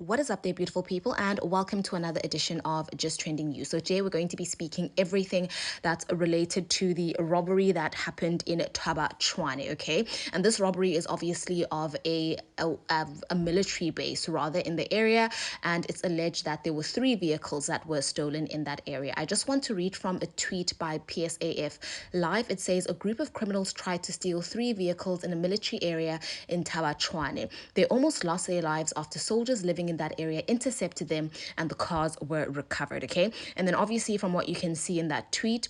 What is up there, beautiful people, and welcome to another edition of Just Trending News. So today we're going to be speaking everything that's related to the robbery that happened in Thaba Tshwane, okay? And this robbery is obviously of a military base rather in the area, and it's alleged that there were 3 vehicles that were stolen in that area. I just want to read from a tweet by PSAF Live. It says a group of criminals tried to steal 3 vehicles in a military area in Thaba Tshwane. They almost lost their lives after soldiers living in that area intercepted them and the cars were recovered, okay? And then obviously from what you can see in that tweet,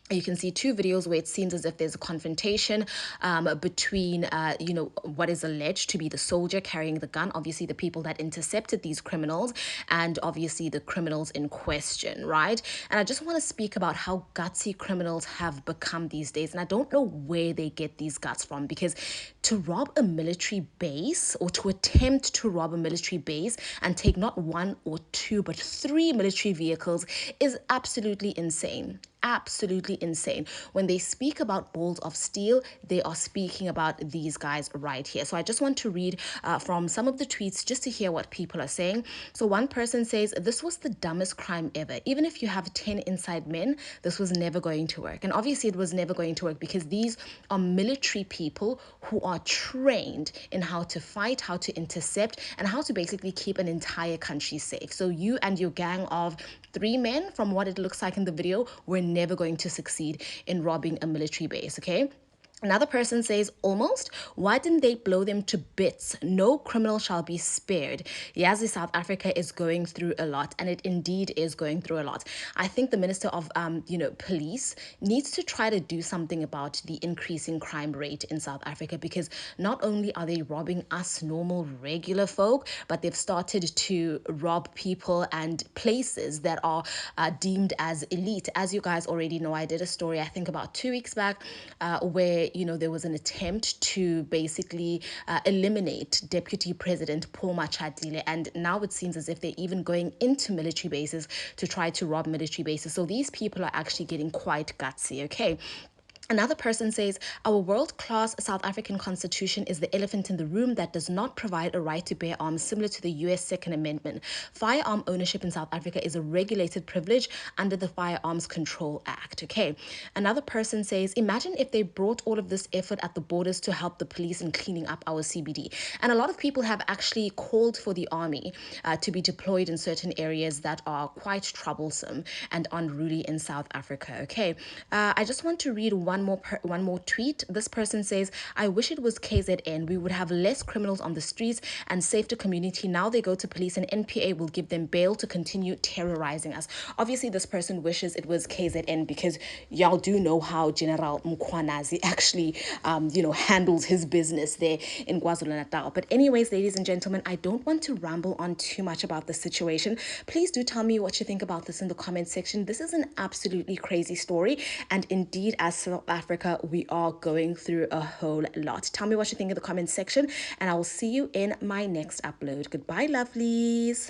you can see 2 videos where it seems as if there's a confrontation between, what is alleged to be the soldier carrying the gun, obviously the people that intercepted these criminals, and obviously the criminals in question, right? And I just want to speak about how gutsy criminals have become these days. And I don't know where they get these guts from, because to rob a military base, or to attempt to rob a military base and take not 1 or 2, but 3 military vehicles is absolutely insane. Absolutely insane. When they speak about balls of steel, they are speaking about these guys right here. So I just want to read from some of the tweets just to hear what people are saying. So one person says, this was the dumbest crime ever. Even if you have 10 inside men, this was never going to work. And obviously it was never going to work because these are military people who are trained in how to fight, how to intercept, and how to basically keep an entire country safe. So you and your gang of 3 men, from what it looks like in the video, were never going to succeed in robbing a military base, okay? Another person says, almost, why didn't they blow them to bits? No criminal shall be spared. Yazi, South Africa is going through a lot, and it indeed is going through a lot. I think the Minister of, Police needs to try to do something about the increasing crime rate in South Africa, because not only are they robbing us normal, regular folk, but they've started to rob people and places that are deemed as elite. As you guys already know, I did a story, I think about 2 weeks back, where there was an attempt to basically eliminate Deputy President Paul Machatile, and now it seems as if they're even going into military bases to try to rob military bases. So these people are actually getting quite gutsy, okay? Another person says, our world-class South African constitution is the elephant in the room that does not provide a right to bear arms similar to the US Second Amendment. Firearm ownership in South Africa is a regulated privilege under the Firearms Control Act. Okay. Another person says, imagine if they brought all of this effort at the borders to help the police in cleaning up our CBD. And a lot of people have actually called for the army to be deployed in certain areas that are quite troublesome and unruly in South Africa. Okay. I just want to read one more tweet. This person says, I wish it was KZN. We would have less criminals on the streets and safer community. Now they go to police and NPA will give them bail to continue terrorizing us. Obviously, this person wishes it was KZN, because y'all do know how General Mkhwanazi actually, handles his business there in KwaZulu-Natal. But anyways, ladies and gentlemen, I don't want to ramble on too much about the situation. Please do tell me what you think about this in the comment section. This is an absolutely crazy story, and indeed, as South Africa, we are going through a whole lot. Tell me what you think in the comment section, and I will see you in my next upload. Goodbye, lovelies.